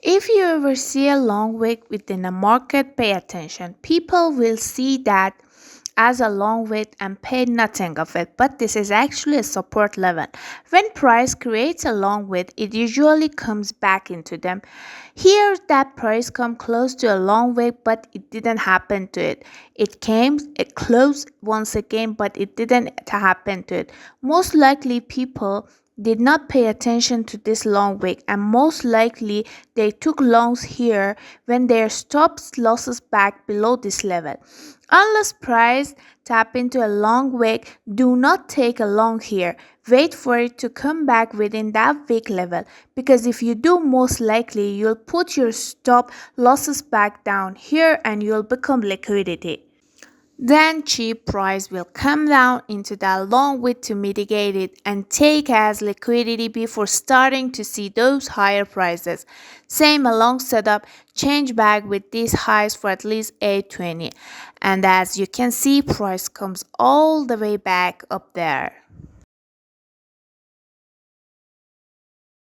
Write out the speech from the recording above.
If you ever see a long wick within a market, pay attention. People will see that as a long wick and pay nothing of it, but this is actually a support level. When price creates a long wick, it usually comes back into them. Here, that price come close to a long wick, but it didn't happen to it. It closed once again, but it didn't happen to it. Most likely, people did not pay attention to this long wick, and most likely they took longs here when their stops losses back below this level. Unless price tap into a long wick, do not take a long here. Wait for it to come back within that wick level, because if you do, most likely you'll put your stop losses back down here and you'll become liquidity. Then cheap price will come down into that long width to mitigate it and take as liquidity before starting to see those higher prices. Same along setup, change back with these highs for at least 820. And as you can see, price comes all the way back up there.